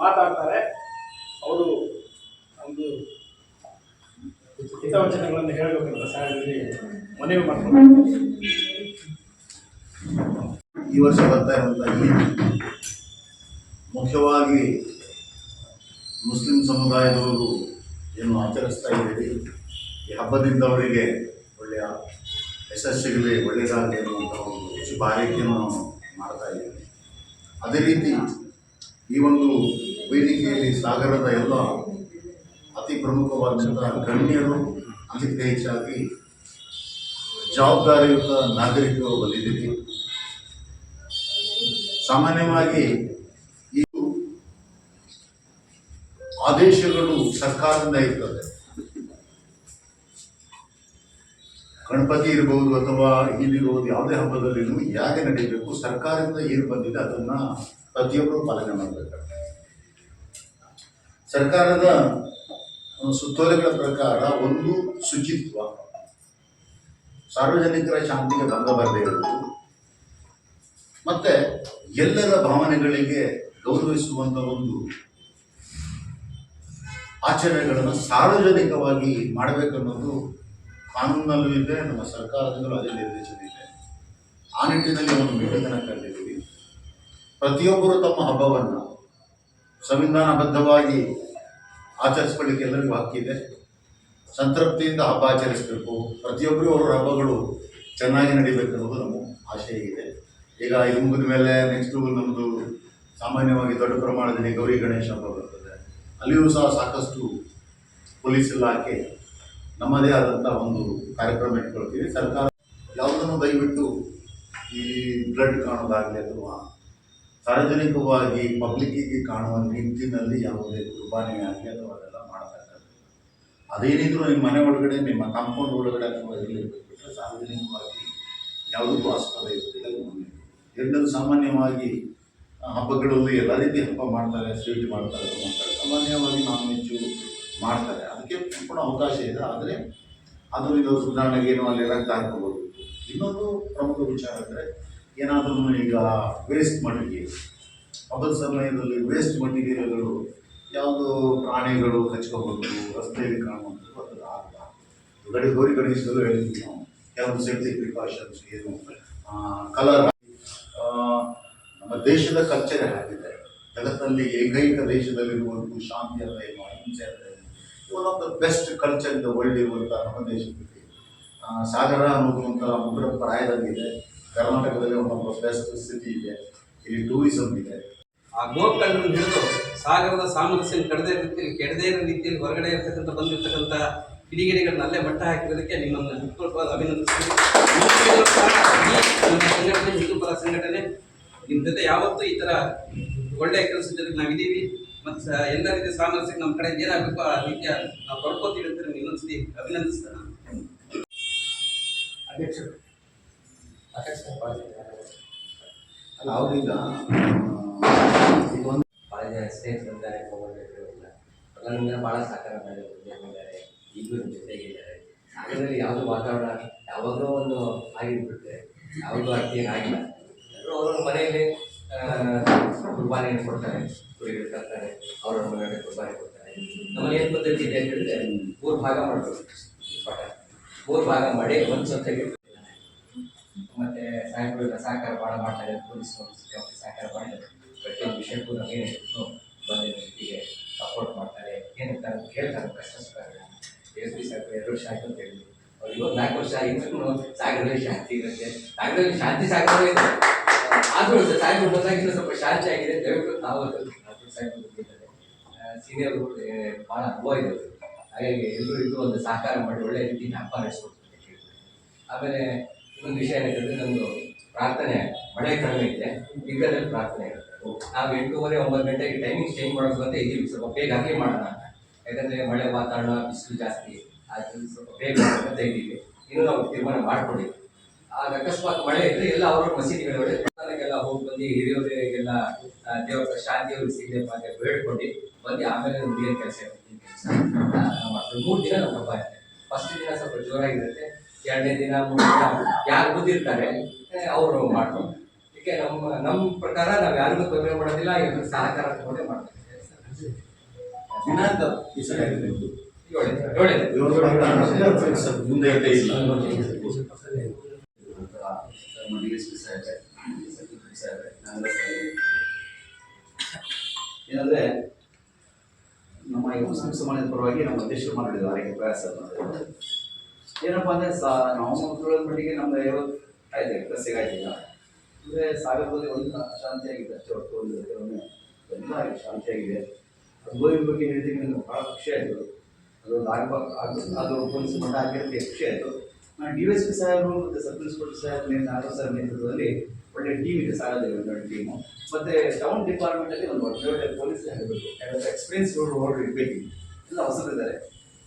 ಮಾತಾಡ್ತಾರೆ. ಅವರು ಒಂದು ಹಿತವಚನಗಳನ್ನು ಹೇಳಬೇಕಂತ ಸಾಹೇಬರಿಗೆ ಮನವಿ ಮಾಡ್ತಾರೆ. ಈ ವರ್ಷ ಬರ್ತಾ ಇರುವಂಥ ಮುಖ್ಯವಾಗಿ ಮುಸ್ಲಿಂ ಸಮುದಾಯದವರು ಏನು ಆಚರಿಸ್ತಾ ಇದ್ದೀರಿ, ಈ ಹಬ್ಬದಿಂದ ಅವರಿಗೆ ಒಳ್ಳೆಯ ಯಶಸ್ಸಿಗಲಿ ಒಳ್ಳೆಯದಾಗಲಿ ಅನ್ನುವಂಥ ಒಂದು ಶುಭ ಹಾರೈಕೆಯನ್ನು ಮಾಡ್ತಾ ಇದ್ದೀವಿ. ಅದೇ ರೀತಿ ಈ ಒಂದು ವೇದಿಕೆಯಲ್ಲಿ ಸಾಗರದ ಎಲ್ಲ ಅತಿ ಪ್ರಮುಖವಾದಂಥ ಗಣ್ಯರು, ಅದಕ್ಕೆ ಹೆಚ್ಚಾಗಿ ಜವಾಬ್ದಾರಿಯುತ ನಾಗರಿಕರು ಬಂದಿದ್ದೀವಿ. ಸಾಮಾನ್ಯವಾಗಿ ಈ ಆದೇಶಗಳು ಸರ್ಕಾರದಿಂದ ಇರ್ತದೆ. ಗಣಪತಿ ಇರಬಹುದು ಅಥವಾ ಈದಿರಬಹುದು, ಯಾವುದೇ ಹಬ್ಬದಲ್ಲಿ ಹೇಗೆ ನಡೀಬೇಕು, ಸರ್ಕಾರದಿಂದ ಏನು ಬಂದಿದೆ ಅದನ್ನು ಪ್ರತಿಯೊಬ್ಬರು ಪಾಲನೆ ಮಾಡಬೇಕಾಗ್ತದೆ. ಸರ್ಕಾರದ ಸುತ್ತೋಲೆಗಳ ಪ್ರಕಾರ ಒಂದು ಶುಚಿತ್ವ, ಸಾರ್ವಜನಿಕರ ಶಾಂತಿಗೆ ಭಂಗ ಬರದೇ ಇರುವುದು, ಮತ್ತೆ ಎಲ್ಲರ ಭಾವನೆಗಳಿಗೆ ಗೌರವಿಸುವಂಥ ಒಂದು ಆಚರಣೆಗಳನ್ನು ಸಾರ್ವಜನಿಕವಾಗಿ ಮಾಡಬೇಕನ್ನೋದು ಕಾನೂನಲ್ಲೂ ಇದೆ, ನಮ್ಮ ಸರ್ಕಾರದಿಂದಲೂ ಅದೇ ನಿರ್ದೇಶನ ಇದೆ. ಆ ನಿಟ್ಟಿನಲ್ಲಿ ಒಂದು ಮೀಟಿಂಗನ್ನು ಕರೆದಿದ್ದೀವಿ. ಪ್ರತಿಯೊಬ್ಬರು ತಮ್ಮ ಹಬ್ಬವನ್ನು ಸಂವಿಧಾನಬದ್ಧವಾಗಿ ಆಚರಿಸ್ಕೊಳ್ಳಿಕ್ಕೆ ಎಲ್ಲರಿಗೂ ಹಕ್ಕಿದೆ. ಸಂತೃಪ್ತಿಯಿಂದ ಹಬ್ಬ ಆಚರಿಸಬೇಕು. ಪ್ರತಿಯೊಬ್ಬರು ಅವರ ಹಬ್ಬಗಳು ಚೆನ್ನಾಗಿ ನಡೀಬೇಕನ್ನೋದು ನಮ್ಮ ಆಶಯ ಇದೆ. ಈಗ ಇದು ಮುಗಿದ ಮೇಲೆ ನೆಕ್ಸ್ಟು ನಮ್ಮದು ಸಾಮಾನ್ಯವಾಗಿ ದೊಡ್ಡ ಪ್ರಮಾಣದಲ್ಲಿ ಗೌರಿ ಗಣೇಶ ಹಬ್ಬ ಬರ್ತದೆ. ಅಲ್ಲಿಯೂ ಸಹ ಸಾಕಷ್ಟು ಪೊಲೀಸ್ ಇಲಾಖೆ ನಮ್ಮದೇ ಆದಂಥ ಒಂದು ಕಾರ್ಯಕ್ರಮ ಇಟ್ಕೊಳ್ತೀವಿ. ಸರ್ಕಾರ ಯಾವುದನ್ನು ದಯವಿಟ್ಟು ಈ ಬ್ಲಡ್ ಕಾಣೋದಾಗಲಿ ಅಥವಾ ಸಾರ್ವಜನಿಕವಾಗಿ ಪಬ್ಲಿಕ್ಕಿಗೆ ಕಾಣುವ ನಿಟ್ಟಿನಲ್ಲಿ ಯಾವುದೇ ಕುರ್ಬಾನಿ ಆಗಲಿ ಅಥವಾ ಅದೆಲ್ಲ ಮಾಡ್ತಕ್ಕಂಥದ್ದು. ಅದೇನಿದ್ರು ನಿಮ್ಮ ಮನೆ ಒಳಗಡೆ, ನಿಮ್ಮ ಕಾಂಪೌಂಡ್ ಒಳಗಡೆ ಅಥವಾ ಇರಲಿಕ್ಕೆ ಸಾರ್ವಜನಿಕವಾಗಿ ಯಾವುದಕ್ಕೂ ಆಸ್ಪದ ಇರುವುದಿಲ್ಲ. ಎರಡನೇದು, ಸಾಮಾನ್ಯವಾಗಿ ಹಬ್ಬಗಳಲ್ಲಿ ಎಲ್ಲ ರೀತಿ ಹಬ್ಬ ಮಾಡ್ತಾರೆ, ಸ್ವೀಟ್ ಮಾಡ್ತಾರೆ, ಸಾಮಾನ್ಯವಾಗಿ ನಾನ್ ವೆಜ್ಜು ಮಾಡ್ತಾರೆ. ಅದಕ್ಕೆ ಸಂಪೂರ್ಣ ಅವಕಾಶ ಇದೆ. ಆದರೆ ಅದು ಇದು ಉದಾಹರಣೆಗೆ ಏನು ಅಲ್ಲಿ ರಕ್ತ ಹಾಕೋಬೋದು. ಇನ್ನೊಂದು ಪ್ರಮುಖ ವಿಚಾರ ಅಂದರೆ, ಏನಾದರೂ ಈಗ ವೇಸ್ಟ್ ಮಟೀರಿಯಲ್, ಹಬ್ಬದ ಸಮಯದಲ್ಲಿ ವೇಸ್ಟ್ ಮಟೀರಿಯಲ್ಗಳು ಯಾವುದು ಪ್ರಾಣಿಗಳು ಕಚ್ಕೋಬೋದು, ರಸ್ತೆಯಲ್ಲಿ ಕಾಣುವಂಥದ್ದು ಅದರ ಆಗಬಾರ್ದು. ಗೌರಿ ಗಣೇಶದಲ್ಲೂ ಹೇಳ್ತೀವಿ ನಾವು ಯಾವುದು ಸೇಫ್ಟಿ ಪ್ರಿಕಾಷನ್ಸ್, ಏನು ಕಲರ್. ನಮ್ಮ ದೇಶದ ಕಲ್ಚರ್ ಆಗಿದೆ, ಜಗತ್ತಲ್ಲಿ ಏಕೈಕ ದೇಶದಲ್ಲಿರುವಂಥ ಶಾಂತಿ ಅಂದರೆ ಏನು, ಅಹಿಂಸೆ ಅಂದರೆ one of the best culture in the world ಇರುವಂಥ ನಮ್ಮ ದೇಶದಲ್ಲಿ ಸಾಗರ ಅನ್ನೋದು ಒಂಥರ ಮುಗ್ರ ಪ್ರಾಯದಲ್ಲಿದೆ. ಕರ್ನಾಟಕದಲ್ಲಿ one of the best city ಇದೆ. ಇಲ್ಲಿ ಟೂರಿಸಂ ಇದೆ. ಆ ಗೋಕರ್ಣವನ್ನು ಹಿಡಿದು ಸಾಗರದ ಸಾಮರಸ್ಯ ಕೆಡದೇ ಇರೋ ರೀತಿಯಲ್ಲಿ ಹೊರಗಡೆ ಇರ್ತಕ್ಕಂಥ ಬಂದಿರತಕ್ಕಂಥ ಕಿಡಿಗೇಡಿಗಳನ್ನ ಅಲ್ಲೇ ಮಟ್ಟ ಹಾಕಿರೋದಕ್ಕೆ ನಿಮ್ಮನ್ನು ಹೃತ್ಪೂರ್ವಕವಾಗಿ ಅಭಿನಂದಿಸ್ತೀವಿ. ನಮ್ಮ ಸಂಘಟನೆ, ಹಿಂದೂ ಪರ ಸಂಘಟನೆ, ನಿಮ್ಮ ಜೊತೆ ಯಾವತ್ತೂ ಈ ಥರ ಒಳ್ಳೆಯ ಕೆಲಸದ ಜೊತೆಗೆ ನಾವಿದ್ದೀವಿ. ಮತ್ತು ಎಲ್ಲ ರೀತಿಯ ಸಾಮರಸ್ಯಕ್ಕೆ ನಮ್ಮ ಕಡೆ ಏನಾಗಬೇಕು ಆ ರೀತಿಯ ನಾವು ಪಡ್ಕೋತೀವಿ ಅಂತ ಇನ್ನೊಂದ್ಸತಿ ಅಭಿನಂದಿಸ್ತಾನೆ. ಅಧ್ಯಕ್ಷರು ಅಲ್ಲ, ಅವ್ರೀಗ ಭಾಳ ಸ್ನೇಹಿತರು ಬಂದಿದ್ದಾರೆ, ಹೋಗಬೇಕಿರೋದಿಲ್ಲ. ಮೊದಲಿಂದ ಭಾಳ ಸಹಕಾರ ಮಾಡಿದ್ದಾರೆ, ಈಗಲೂ ನಿಮ್ಮ ಜೊತೆಗಿದ್ದಾರೆ. ಸಾಗರದಲ್ಲಿ ಯಾವುದೋ ವಾತಾವರಣ ಯಾವಾಗಲೂ ಒಂದು ಆಗಿಬಿಡುತ್ತೆ, ಯಾವುದೂ ಅರ್ಥ ಆಗಿಲ್ಲ. ಎಲ್ಲರೂ ಅವ್ರವ್ರ ಮನೆಯಲ್ಲಿ ಕುರ್ಬಾನಿಯನ್ನು ಕೊಡ್ತಾರೆ, ಕುರಿಗಳು ತರ್ತಾರೆ, ಅವ್ರವ್ರ ಮನೆಯಲ್ಲಿ ಕುರ್ಬಾನಿ ಕೊಡ್ತಾರೆ. ನಮ್ಮಲ್ಲಿ ಏನು ಪದ್ಧತಿ ಇದೆ ಅಂತ ಹೇಳಿದ್ರೆ 3 ಭಾಗ ಮಾಡಬೇಕು. ಪಟ 3 ಭಾಗ ಮಾಡಿ ಒಂದು ಜೊತೆಗೆ ಮತ್ತು ಸಾಯಂಕಾಲ ಸಹಕಾರ ಭಾಳ ಮಾಡ್ತಾರೆ. ಪೊಲೀಸ್ ಸಹಕಾರ ಮಾಡಿದ್ದಾರೆ. ಪ್ರತಿಯೊಂದು ವಿಷಯಕ್ಕೂ ನಾವೇನು ಬಂದಿದ್ದ ಜೊತೆಗೆ ಸಪೋರ್ಟ್ ಮಾಡ್ತಾರೆ. ಏನಂತ ಕೇಳ್ತಾರೆ, ಕಷ್ಟ ಸುಖಗಳು. ಎಷ್ಟು ಸಾಕು 2 ವರ್ಷ ಆಯಿತು ಅಂತ ಹೇಳಿದ್ರು. ಅವ್ರು ಇವತ್ತು 4 ವರ್ಷ ಆಗಿದ್ರು ಸಾಗರದಲ್ಲಿ ಶಾಂತಿ ಇರುತ್ತೆ. ಸಾಗರದಲ್ಲಿ ಶಾಂತಿ ಸಾಗರವೇ ಇದೆ. ಆದರೂ ಸಾಗರ ಬಂದಾಗಿಂದ ಸ್ವಲ್ಪ ಶಾಂತಿ ಆಗಿದೆ. ದಯವಿಟ್ಟು ನಾವು ಸಾಹೇಬರು ಬಂದಿದ್ದಾರೆ, ಸೀನಿಯರ್ಗಳು ಭಾಳ ಅನುಭವ ಇದೆ. ಹಾಗಾಗಿ ಎಲ್ಲರೂ ಇದು ಒಂದು ಸಹಕಾರ ಮಾಡಿ ಒಳ್ಳೆಯ ರೀತಿಯಿಂದ ಹಬ್ಬ ನಡೆಸ್ಕೊಡ್ತಾರೆ. ಆಮೇಲೆ ಇನ್ನೊಂದು ವಿಷಯ ಏನಂತಂದರೆ, ನಮ್ಮದು ಪ್ರಾರ್ಥನೆ ಮಳೆ ಕಡಿಮೆ ಇದೆ, ದಿಗ್ಗದಲ್ಲಿ ಪ್ರಾರ್ಥನೆ ಇರುತ್ತೆ. ನಾವು 8:30, 9 ಗಂಟೆಗೆ ಟೈಮಿಂಗ್ ಚೇಂಜ್ ಮಾಡೋದು ಅಂತ ಇದ್ದೀವಿ. ಸ್ವಲ್ಪ ಬೇಗ ಹಾಗೆ ಮಾಡೋಣ ಅಂತ. ಯಾಕಂದರೆ ಮಳೆ ವಾತಾವರಣ, ಬಿಸಿಲು ಜಾಸ್ತಿ ಆಗಿ ಸ್ವಲ್ಪ ಬೇಗ ಅಂತ ಇದ್ದೀವಿ. ಇನ್ನೂ ನಾವು ತೀರ್ಮಾನ ಮಾಡ್ಕೊಂಡಿದ್ದೀವಿ. ಆಗ ಅಕಸ್ಮಾತ್ ಮಳೆ ಇದ್ದರೆ ಎಲ್ಲ ಅವ್ರವ್ರ ಮಸೀದಿಗಳೊಳಗೆ ದೇವಸ್ಥಾನಕ್ಕೆಲ್ಲ ಹೋಗಿ ಬಂದು ಹಿರಿಯವರಿಗೆಲ್ಲ ದೇವರ ಶಾಂತಿಯವರು ಸಿಗಲಿಪ್ಪ ಅಂತ ಬೇಡ್ಕೊಂಡು ಬಂದು ಆಮೇಲೆ ಮುಗಿಯೋ ಕೆಲಸ ಮಾಡ್ತೀವಿ. 3 ದಿನ ನಮ್ಮ ಹಬ್ಬ ಇರುತ್ತೆ. ಫಸ್ಟ್ ದಿನ ಸ್ವಲ್ಪ ಜೋರಾಗಿರುತ್ತೆ, 2ನೇ ದಿನ 3ನೇ ದಿನ ಯಾರು ಬಂದಿರ್ತಾರೆ ಅವರು ಮಾಡ್ಕೊಂಡು. ಈಗ ನಮ್ಮ ಪ್ರಕಾರ ನಾವು ಯಾರಿಗೂ ತೊಂದರೆ ಮಾಡೋದಿಲ್ಲ, ಎಲ್ಲರೂ ಸಹಕಾರ ತಗೊಂಡೇ ಮಾಡ್ತೀವಿ. ದಿನಾಂಕ ಈ ಸರಿ ಆಗಿದೆ ಇದು. ಏಳು ಮುಂದೆ ಇಲ್ಲೇ ಇಲ್ಲ. ಏನಂದ್ರೆ ನಮ್ಮ ಈ ಮುಸ್ಲಿಂ ಸಮಾಜದ ಪರವಾಗಿ ನಮ್ಮ ಅಧ್ಯಕ್ಷರು ಮಾಡಿದ್ರು ಆರೋಗ್ಯ ಪ್ರಯಾಸ ಏನಪ್ಪಾ ಅಂದ್ರೆ ನಾವು ತಿಳುವಳಿಕೆ ಮಟ್ಟಿಗೆ ನಮ್ಗೆ 50 ಆಯ್ತು ಎಕ್ರೆಸ್ಸಿಗೆ ಆಯ್ತಿಲ್ಲ ಅಂದ್ರೆ ಸಾಗರದಲ್ಲಿ ಒಂದು ಶಾಂತಿಯಾಗಿದೆ ಅಷ್ಟೇ ಹೊರತು ಒಂದು ಕೆಲವೊಮ್ಮೆ ಎಲ್ಲ ಶಾಂತಿಯಾಗಿದೆ ಗೋವಿನ ಬಗ್ಗೆ ಹೇಳಿದ್ರೆ ನನಗೆ ಬಹಳ ಖುಷಿ ಆಯಿತು ಅದೊಂದು ಅದು ಪೊಲೀಸ್ ಮಠ ಆಗಿರೋದಕ್ಕೆ ಖುಷಿ ಆಯಿತು DSP ಸಾಹೇಬರು ಮತ್ತು sub inspector Saheb Nagaraj sir ನೇತೃತ್ವದಲ್ಲಿ ಒಳ್ಳೆ ಟೀಮ್ ಇದೆ ಸಾಗರದಲ್ಲಿ ಟೀಮು ಮತ್ತೆ ಟೌನ್ ಡಿಪಾರ್ಟ್ಮೆಂಟ್ ಅಲ್ಲಿ ಒಂದು ಒಳ್ಳೆ ಪೊಲೀಸ್ ಹೇಳಬೇಕು ಎಕ್ಸ್ಪೀರಿಯನ್ಸ್ ಇರಬೇಕು ಎಲ್ಲ ಹೊಸದಿದ್ದಾರೆ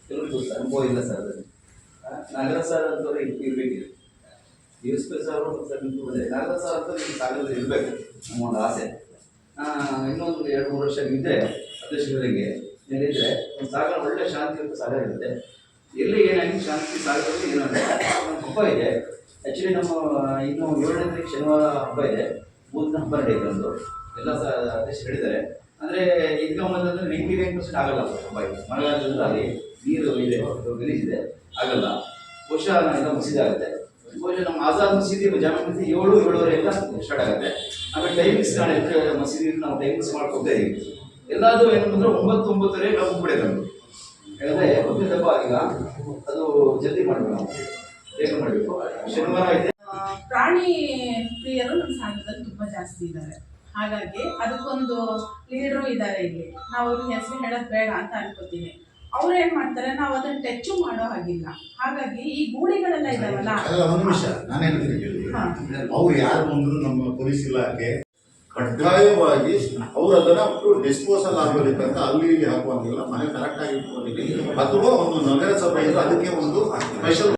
ಕೆಲವರಿಗೂ ಅನುಭವ ಇಲ್ಲ ಸರ್ ಅದರಲ್ಲಿ ನಾಗರಾಜ್ ಸರ್ ಅಂತವ್ರು ಇರಬೇಕಿದೆ DSP ಸರ್ ನಾಗರಾಜ್ ಸರ್ ಅಂತ ಈ ಸಾಗರದಲ್ಲಿ ಇರಬೇಕು ನಮ್ಮ ಒಂದು ಆಸೆ ಇನ್ನೊಂದು 2-3 ವರ್ಷ ಇದ್ದರೆ ಅಧ್ಯಕ್ಷರಿಗೆ ಏನಿದ್ರೆ ಒಂದು ಸಾಗರ ಒಳ್ಳೆ ಶಾಂತಿಯುತ ಸಾಗರ ಇರುತ್ತೆ ಎಲ್ಲಿ ಏನಾಗಿ ಶಾಂತಿ ಸಾಗರದಲ್ಲಿ ಏನಂದ್ರೆ ಒಂದು ಹಬ್ಬ ಇದೆ ಆ್ಯಕ್ಚುಲಿ ನಮ್ಮ ಇನ್ನು 7ನೇ ತಾರೀಕು ಶನಿವಾರ ಹಬ್ಬ ಇದೆ ಬೂತ್ನ ಹಬ್ಬ ನಡೆಯುತ್ತೆ ಒಂದು ಎಲ್ಲ ಅಧ್ಯಕ್ಷರು ಹೇಳಿದ್ದಾರೆ ಅಂದರೆ ಇದಕ್ಕೆ ಮೊದಲಂದ್ರೆ 99% ಆಗಲ್ಲ ಹಬ್ಬ ಇದೆ ಮಳೆಗಾಲದಿಂದ ಅಲ್ಲಿ ನೀರು ಇದೆ ಗಲೀಜ್ ಇದೆ ಆಗಲ್ಲ ಬಹುಶಃ ಎಲ್ಲ ಮಸೀದಿ ಬಹುಶಃ ನಮ್ಮ ಆಜಾದ್ ಮಸೀದಿ ಜಾಮಾ ಮಸೀದಿ 7-7:30 ಸ್ಟಾರ್ಟ್ ಆಗುತ್ತೆ ಆಮೇಲೆ ಟೈಮಿಂಗ್ಸ್ ನಾಳೆ ಮಸೀದಿ ನಾವು ಟೈಮಿಂಗ್ಸ್ ಮಾಡ್ಕೊತಾ ಇದೀವಿ ಎಲ್ಲಾದರೂ ಏನಂದ್ರೆ 9-9:30 ನಾವು ಹೋಗ್ಬಿಡೋದು ನಮ್ಗೆ ಯಾಕಂದರೆ ಹಬ್ಬದ ಹಬ್ಬ ಈಗ ಅದು ಜಲ್ದಿ ಮಾಡಬೇಕು ನಾವು ಬೇಗ ಮಾಡಬೇಕು ಶನಿವಾರ ಇದೆ ಪ್ರಾಣಿ ಪ್ರಿಯರು ನಮ್ಮ ಸಾಗರದಲ್ಲಿ ತುಂಬಾ ಜಾಸ್ತಿ ಇದ್ದಾರೆ ಹಾಗಾಗಿ ಅದಕ್ಕೊಂದು ಲೀಡರು ಇದ್ದಾರೆ ಇಲ್ಲಿ ನಾವು ಅವ್ರಿಗೆ ಹೆಸರು ಹೇಳೋದು ಬೇಡ ಅಂತ ಅನ್ಕೋತೀನಿ ಅವ್ರು ಏನ್ ಮಾಡ್ತಾರೆ ನಾವು ಅದನ್ನ ಟೆಚ್ಚು ಮಾಡೋ ಹಾಗಿಲ್ಲ ಹಾಗಾಗಿ ಈ ಗೂಳಿಗಳೆಲ್ಲ ಇದಾವಲ್ಲ ಅಲ್ಲ ಒಂದು ನಿಮಿಷ ನಾನು ಹೇಳ್ತೀನಿ ಕೇಳಿ ಅವ್ರು ಯಾರು ಬಂದ್ರು ನಮ್ಮ ಪೊಲೀಸ್ ಇಲಾಖೆ ಕಡ್ಡಾಯವಾಗಿ ಅವ್ರು ಅದನ್ನ ಡಿಸ್ಪೋಸಲ್ ಆಗೋದಕ್ಕಂತ ಅಲ್ಲಿ ಇಲ್ಲಿ ಹಾಕುವಂಗಿಲ್ಲ ಮನೆ ಕರೆಕ್ಟ್ ಆಗಿ ಇಟ್ಕೊಂಡಿದ್ದೀವಿ ಅಥವಾ ಒಂದು ನಗರಸಭೆಯಿಂದ ಅದಕ್ಕೆ ಒಂದು ಸ್ಪೆಷಲ್